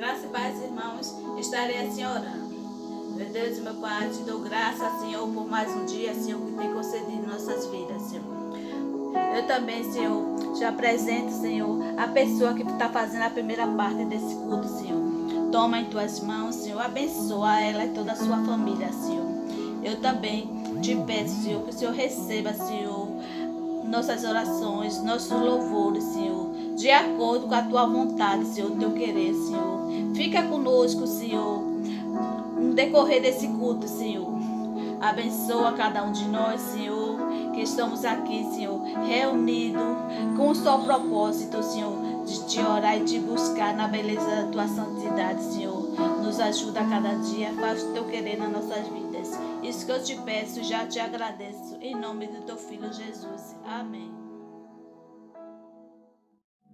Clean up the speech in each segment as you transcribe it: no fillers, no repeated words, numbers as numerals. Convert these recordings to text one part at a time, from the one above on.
Graça e paz, irmãos, estarei assim orando. Meu Deus e meu Pai, te dou graça, Senhor, por mais um dia, Senhor, que tem concedido em nossas vidas, Senhor. Eu também, Senhor, te apresento, Senhor, a pessoa que está fazendo a primeira parte desse culto, Senhor. Toma em tuas mãos, Senhor, abençoa ela e toda a sua família, Senhor. Eu também te peço, Senhor, que o Senhor receba, Senhor, nossas orações, nossos louvores, Senhor, de acordo com a tua vontade, Senhor, o teu querer, Senhor. Fica conosco, Senhor, no decorrer desse culto, Senhor. Abençoa cada um de nós, Senhor, que estamos aqui, Senhor, reunidos com um só propósito, Senhor, de te orar e te buscar na beleza da tua santidade, Senhor. Nos ajuda a cada dia, faz o teu querer nas nossas vidas. Isso que eu te peço, já te agradeço, em nome do teu Filho Jesus. Amém.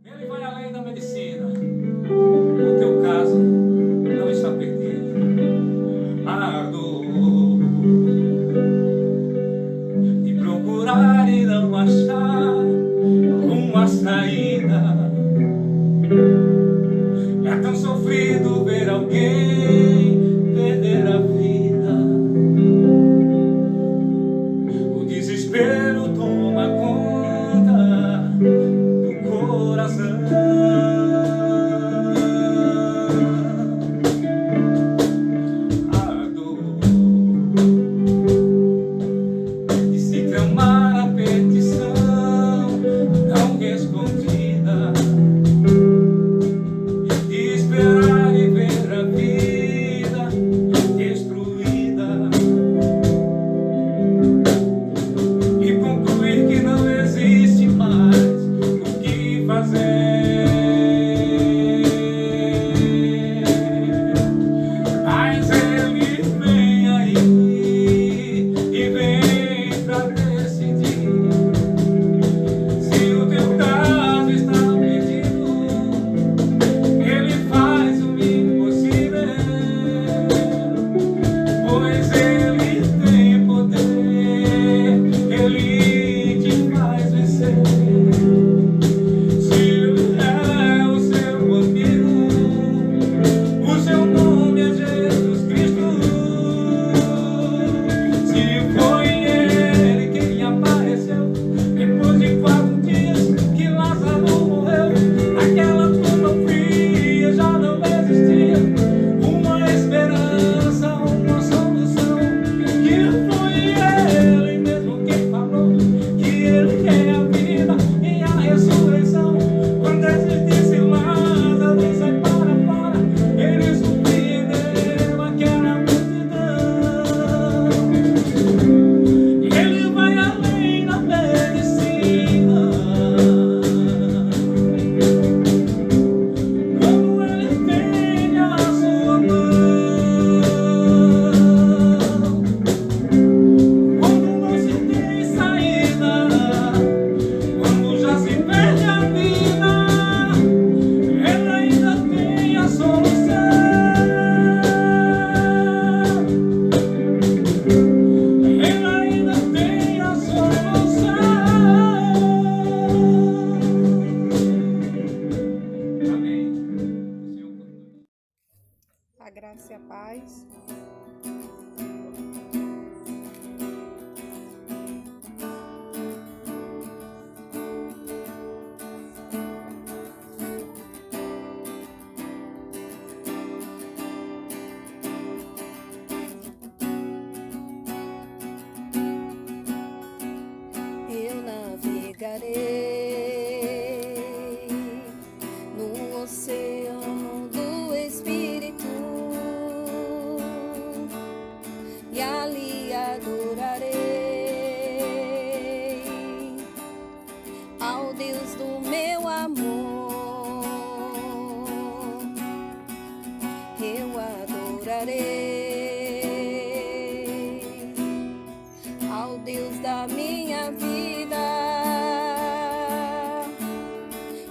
Ele vai além da medicina. O teu caso não está perdido. A dor de procurar e não achar uma saída. É tão sofrido ver alguém perder a vida. O desespero toma conta do coração. A dor de se clamar a petição não respondida, de esperar e ver a vida destruída e concluir que não existe mais o que fazer. Mas ele vem aí e vem pra decidir se o teu caso está perdido. Ele faz o impossível, pois ele tem poder. Ele te faz vencer. Se ele é o seu amigo, o seu nome é Jesus Cristo. Se foi ele quem apareceu depois de 4 dias que Lázaro morreu, aquela tumba fria já não existia uma esperança, uma solução. Que foi ele mesmo quem falou que ele é a vida e a ressurreição. Quando ele disse Lázaro, sai para fora, ele surpreendeu aquela multidão. Ele vai além da medicina. Quando ele tem a sua mão, quando não se tem saída, quando já se perde a vida, ele ainda tem a solução. Ele ainda tem a solução. Amém. A graça e a paz. Eu navegarei no oceano do Espírito e ali adorarei ao Deus do meu amor. Eu adorarei ao Deus da minha vida,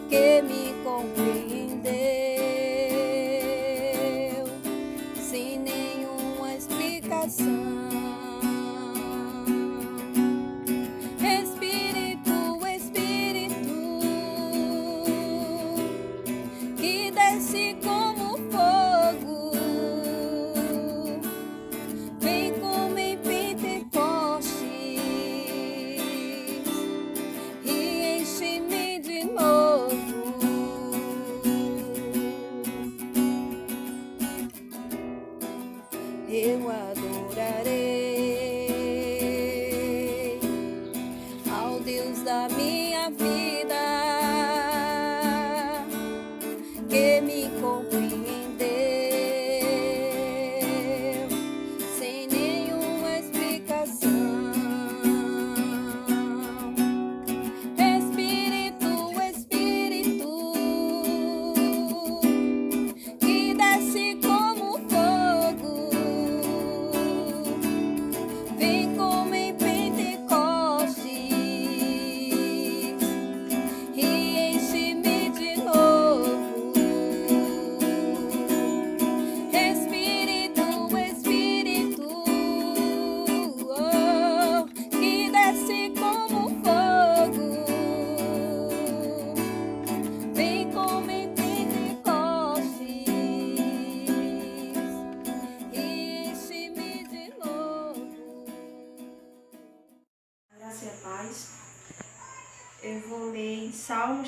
que me compreendeu sem nenhuma explicação. Espírito, Espírito, que desce como fogo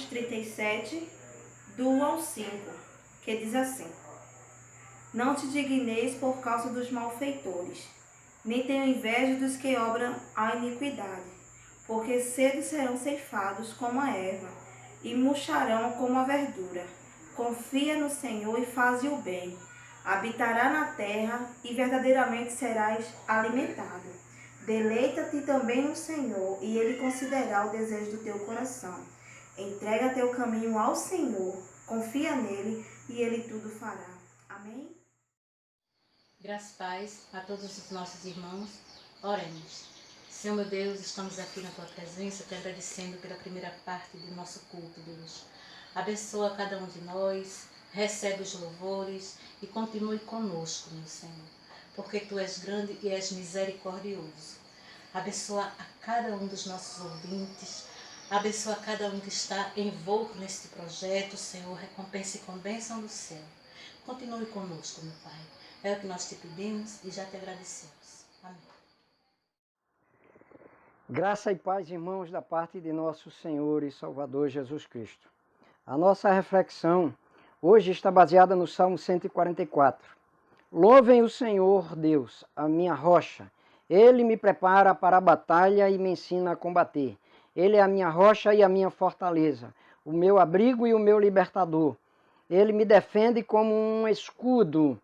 37, do 1 ao 5, que diz assim: Não te digneis por causa dos malfeitores, nem tenha inveja dos que obram a iniquidade, porque cedo serão ceifados como a erva, e murcharão como a verdura. Confia no Senhor e faze o bem. Habitará na terra e verdadeiramente serás alimentado. Deleita-te também no Senhor, e Ele considerará o desejo do teu coração. Entrega teu caminho ao Senhor, confia nele, e Ele tudo fará. Amém? Graças e paz a todos os nossos irmãos. Oremos. Senhor meu Deus, estamos aqui na Tua presença, te agradecendo pela primeira parte do nosso culto, Deus. Abençoa cada um de nós, recebe os louvores e continue conosco, meu Senhor, porque Tu és grande e és misericordioso. Abençoa a cada um dos nossos ouvintes, abençoa cada um que está envolto neste projeto, Senhor, recompense com bênção do céu. Continue conosco, meu Pai. É o que nós te pedimos e já te agradecemos. Amém. Graça e paz, irmãos, da parte de nosso Senhor e Salvador Jesus Cristo. A nossa reflexão hoje está baseada no Salmo 144. Louvem o Senhor Deus, a minha rocha. Ele me prepara para a batalha e me ensina a combater. Ele é a minha rocha e a minha fortaleza, o meu abrigo e o meu libertador. Ele me defende como um escudo.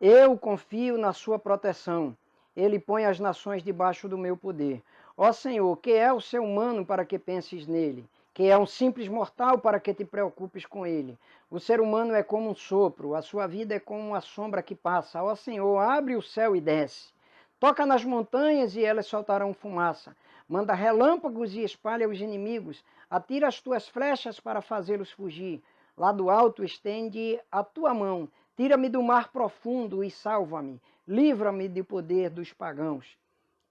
Eu confio na sua proteção. Ele põe as nações debaixo do meu poder. Ó Senhor, que é o ser humano para que penses nele? Que é um simples mortal para que te preocupes com ele? O ser humano é como um sopro, a sua vida é como uma sombra que passa. Ó Senhor, abre o céu e desce. Toca nas montanhas e elas soltarão fumaça. Manda relâmpagos e espalha os inimigos. Atira as tuas flechas para fazê-los fugir. Lá do alto estende a tua mão. Tira-me do mar profundo e salva-me. Livra-me do poder dos pagãos.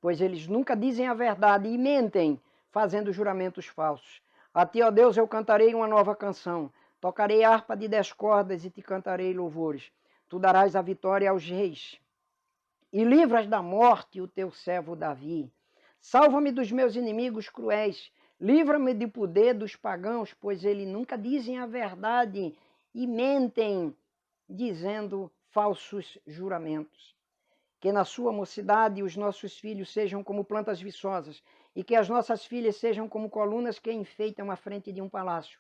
Pois eles nunca dizem a verdade e mentem, fazendo juramentos falsos. A ti, ó Deus, eu cantarei uma nova canção. Tocarei harpa de 10 cordas e te cantarei louvores. Tu darás a vitória aos reis. E livras da morte o teu servo Davi. Salva-me dos meus inimigos cruéis. Livra-me do poder dos pagãos, pois eles nunca dizem a verdade e mentem, dizendo falsos juramentos. Que na sua mocidade os nossos filhos sejam como plantas viçosas, e que as nossas filhas sejam como colunas que enfeitam a frente de um palácio.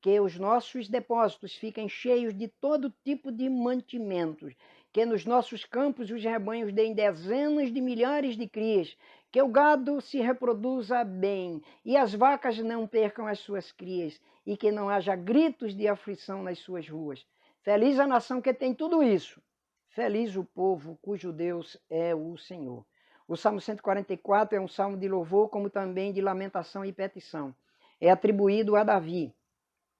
Que os nossos depósitos fiquem cheios de todo tipo de mantimentos. Que nos nossos campos os rebanhos deem dezenas de milhares de crias. Que o gado se reproduza bem, e as vacas não percam as suas crias, e que não haja gritos de aflição nas suas ruas. Feliz a nação que tem tudo isso. Feliz o povo cujo Deus é o Senhor. O Salmo 144 é um salmo de louvor, como também de lamentação e petição. É atribuído a Davi.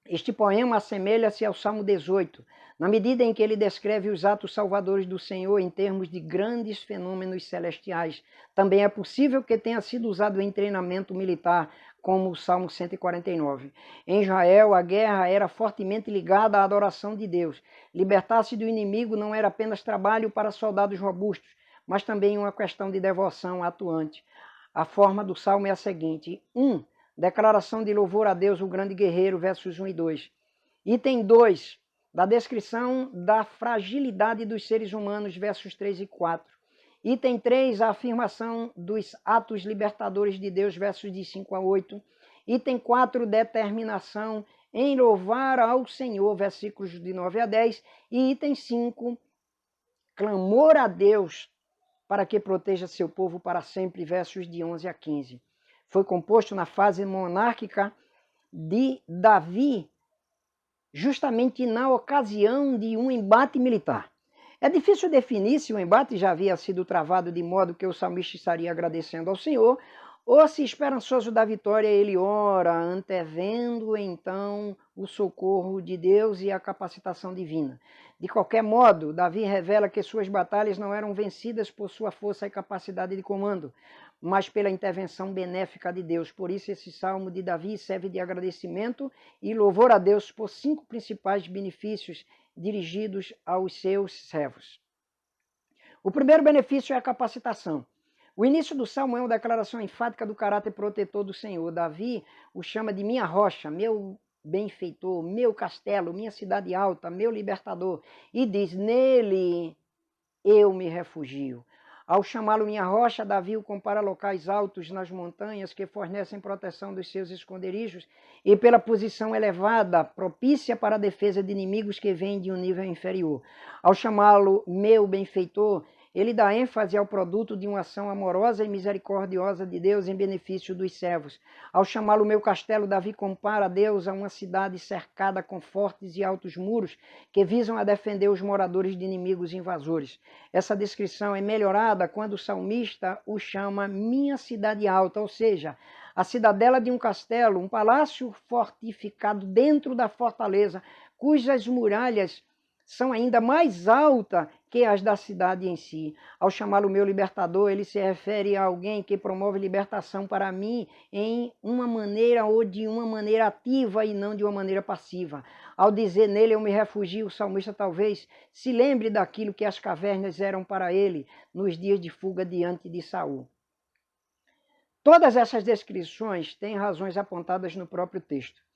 Este poema assemelha-se ao Salmo 18, na medida em que ele descreve os atos salvadores do Senhor em termos de grandes fenômenos celestiais. Também é possível que tenha sido usado em treinamento militar, como o Salmo 149. Em Israel, a guerra era fortemente ligada à adoração de Deus. Libertar-se do inimigo não era apenas trabalho para soldados robustos, mas também uma questão de devoção atuante. A forma do salmo é a seguinte: 1. Declaração de louvor a Deus, o grande guerreiro, versos 1 e 2. Item 2. Da descrição da fragilidade dos seres humanos, versos 3 e 4. Item 3, a afirmação dos atos libertadores de Deus, versos de 5 a 8. Item 4, determinação em louvar ao Senhor, versículos de 9 a 10. E item 5, clamor a Deus para que proteja seu povo para sempre, versos de 11 a 15. Foi composto na fase monárquica de Davi, justamente na ocasião de um embate militar. É difícil definir se o embate já havia sido travado de modo que o salmista estaria agradecendo ao Senhor, ou se, esperançoso da vitória, ele ora, antevendo então o socorro de Deus e a capacitação divina. De qualquer modo, Davi revela que suas batalhas não eram vencidas por sua força e capacidade de comando, mas pela intervenção benéfica de Deus. Por isso, esse salmo de Davi serve de agradecimento e louvor a Deus por 5 principais benefícios dirigidos aos seus servos. O primeiro benefício é a capacitação. O início do salmo é uma declaração enfática do caráter protetor do Senhor. Davi o chama de minha rocha, meu benfeitor, meu castelo, minha cidade alta, meu libertador. E diz, nele eu me refugio. Ao chamá-lo minha rocha, Davi o compara a locais altos nas montanhas que fornecem proteção dos seus esconderijos e pela posição elevada, propícia para a defesa de inimigos que vêm de um nível inferior. Ao chamá-lo meu benfeitor, ele dá ênfase ao produto de uma ação amorosa e misericordiosa de Deus em benefício dos servos. Ao chamá-lo meu castelo, Davi compara Deus a uma cidade cercada com fortes e altos muros que visam a defender os moradores de inimigos invasores. Essa descrição é melhorada quando o salmista o chama minha cidade alta, ou seja, a cidadela de um castelo, um palácio fortificado dentro da fortaleza, cujas muralhas são ainda mais altas que as da cidade em si. Ao chamá-lo meu libertador, ele se refere a alguém que promove libertação para mim em uma maneira ou de uma maneira ativa e não de uma maneira passiva. Ao dizer nele eu me refugio, o salmista talvez se lembre daquilo que as cavernas eram para ele nos dias de fuga diante de Saul. Todas essas descrições têm razões apontadas no próprio texto.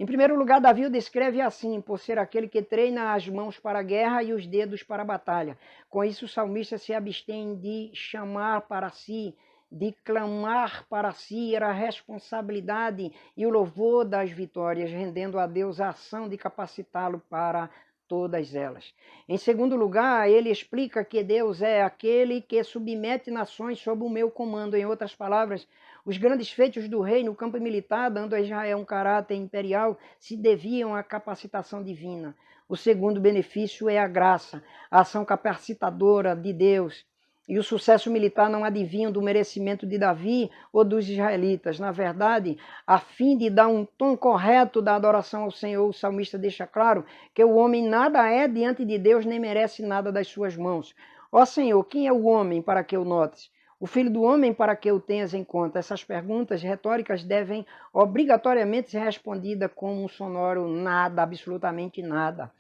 Em primeiro lugar, Davi o descreve assim, por ser aquele que treina as mãos para a guerra e os dedos para a batalha. Com isso, o salmista se abstém de chamar para si, de clamar para si a responsabilidade e o louvor das vitórias, rendendo a Deus a ação de capacitá-lo para todas elas. Em segundo lugar, ele explica que Deus é aquele que submete nações sob o meu comando. Em outras palavras, os grandes feitos do rei no campo militar, dando a Israel um caráter imperial, se deviam à capacitação divina. O segundo benefício é a graça, a ação capacitadora de Deus. E o sucesso militar não adivinha do merecimento de Davi ou dos israelitas. Na verdade, a fim de dar um tom correto da adoração ao Senhor, o salmista deixa claro que o homem nada é diante de Deus, nem merece nada das suas mãos. Ó Senhor, quem é o homem para que o notes? O filho do homem para que o tenhas em conta? Essas perguntas retóricas devem obrigatoriamente ser respondidas com um sonoro nada, absolutamente nada.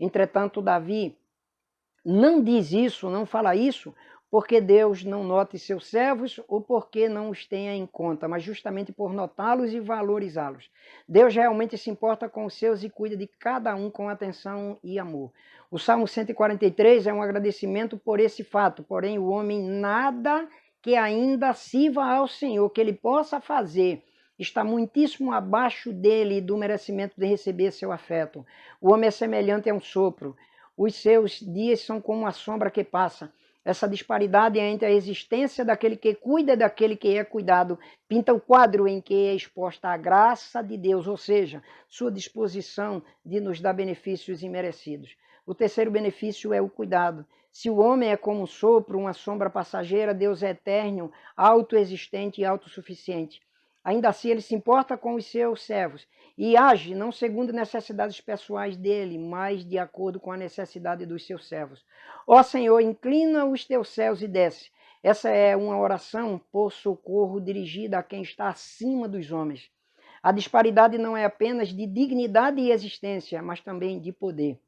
Entretanto, Davi não diz isso, não fala isso, porque Deus não note seus servos ou porque não os tenha em conta, mas justamente por notá-los e valorizá-los. Deus realmente se importa com os seus e cuida de cada um com atenção e amor. O Salmo 143 é um agradecimento por esse fato, porém o homem nada que ainda sirva ao Senhor, que ele possa fazer, está muitíssimo abaixo dele e do merecimento de receber seu afeto. O homem é semelhante a um sopro, os seus dias são como uma sombra que passa. Essa disparidade entre a existência daquele que cuida e daquele que é cuidado pinta o quadro em que é exposta a graça de Deus, ou seja, sua disposição de nos dar benefícios imerecidos. O terceiro benefício é o cuidado. Se o homem é como um sopro, uma sombra passageira, Deus é eterno, autoexistente e autossuficiente. Ainda assim, ele se importa com os seus servos e age não segundo necessidades pessoais dele, mas de acordo com a necessidade dos seus servos. Ó Senhor, inclina os teus céus e desce. Essa é uma oração por socorro dirigida a quem está acima dos homens. A disparidade não é apenas de dignidade e existência, mas também de poder.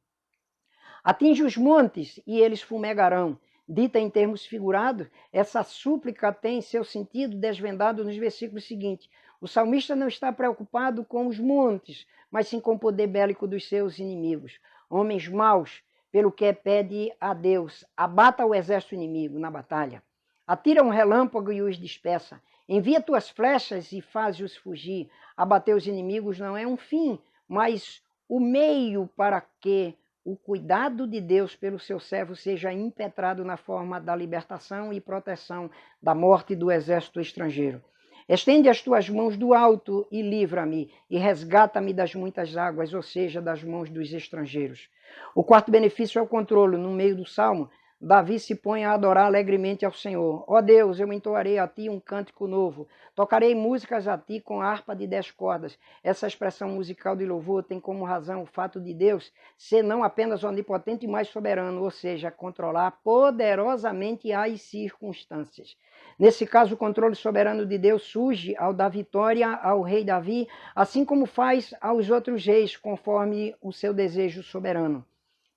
Atinge os montes e eles fumegarão. Dita em termos figurados, essa súplica tem seu sentido desvendado nos versículos seguintes. O salmista não está preocupado com os montes, mas sim com o poder bélico dos seus inimigos. Homens maus, pelo que pede a Deus, abata o exército inimigo na batalha. Atira um relâmpago e os dispersa. Envia tuas flechas e faz-os fugir. Abater os inimigos não é um fim, mas o meio para que o cuidado de Deus pelo seu servo seja impetrado na forma da libertação e proteção da morte do exército estrangeiro. Estende as tuas mãos do alto e livra-me, e resgata-me das muitas águas, ou seja, das mãos dos estrangeiros. O quarto benefício é o controle. No meio do Salmo, Davi se põe a adorar alegremente ao Senhor. Ó Deus, eu entoarei a ti um cântico novo. Tocarei músicas a ti com harpa de 10 cordas. Essa expressão musical de louvor tem como razão o fato de Deus ser não apenas onipotente, mas soberano, ou seja, controlar poderosamente as circunstâncias. Nesse caso, o controle soberano de Deus surge ao dar vitória ao rei Davi, assim como faz aos outros reis, conforme o seu desejo soberano.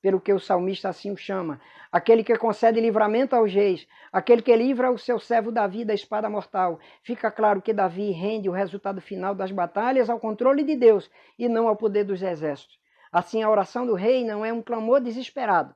pelo que o salmista assim o chama, aquele que concede livramento aos reis, aquele que livra o seu servo Davi da espada mortal. Fica claro que Davi rende o resultado final das batalhas ao controle de Deus e não ao poder dos exércitos. Assim, a oração do rei não é um clamor desesperado,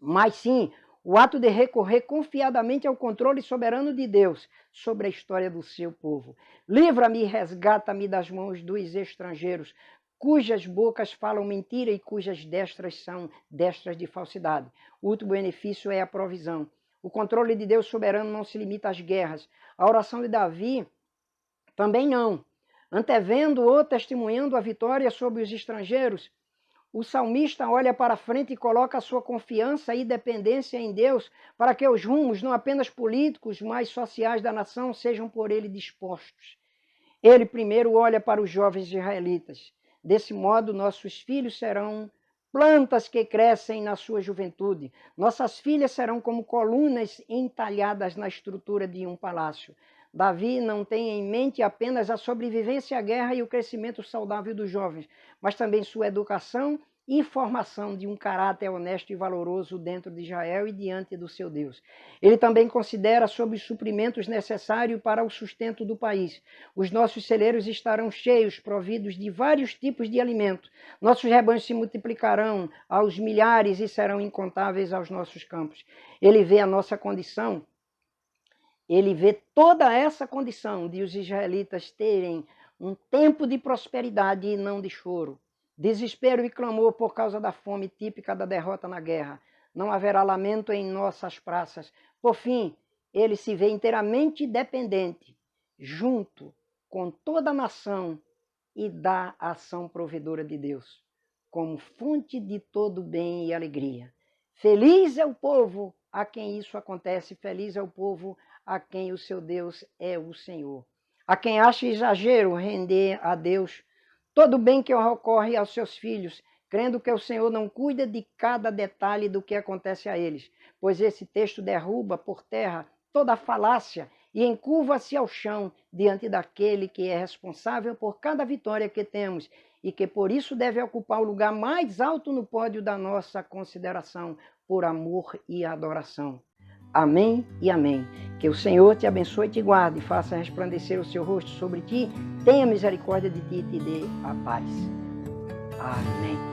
mas sim o ato de recorrer confiadamente ao controle soberano de Deus sobre a história do seu povo. Livra-me e resgata-me das mãos dos estrangeiros, cujas bocas falam mentira e cujas destras são destras de falsidade. O último benefício é a provisão. O controle de Deus soberano não se limita às guerras. A oração de Davi também não. Antevendo ou testemunhando a vitória sobre os estrangeiros, o salmista olha para frente e coloca a sua confiança e dependência em Deus para que os rumos, não apenas políticos, mas sociais da nação, sejam por ele dispostos. Ele primeiro olha para os jovens israelitas. Desse modo, nossos filhos serão plantas que crescem na sua juventude. Nossas filhas serão como colunas entalhadas na estrutura de um palácio. Davi não tem em mente apenas a sobrevivência à guerra e o crescimento saudável dos jovens, mas também sua educação e formação de um caráter honesto e valoroso dentro de Israel e diante do seu Deus. Ele também considera sobre os suprimentos necessários para o sustento do país. Os nossos celeiros estarão cheios, providos de vários tipos de alimento. Nossos rebanhos se multiplicarão aos milhares e serão incontáveis aos nossos campos. Ele vê a nossa condição. Ele vê toda essa condição de os israelitas terem um tempo de prosperidade e não de choro, desespero e clamor por causa da fome típica da derrota na guerra. Não haverá lamento em nossas praças. Por fim, ele se vê inteiramente dependente, junto com toda a nação e da ação provedora de Deus, como fonte de todo bem e alegria. Feliz é o povo a quem isso acontece, feliz é o povo a quem o seu Deus é o Senhor. A quem acha exagero render a Deus todo o bem que ocorre aos seus filhos, crendo que o Senhor não cuida de cada detalhe do que acontece a eles, pois esse texto derruba por terra toda a falácia e encurva-se ao chão diante daquele que é responsável por cada vitória que temos e que por isso deve ocupar o lugar mais alto no pódio da nossa consideração por amor e adoração. Amém e amém. Que o Senhor te abençoe e te guarde, faça resplandecer o seu rosto sobre ti, tenha misericórdia de ti e te dê a paz. Amém.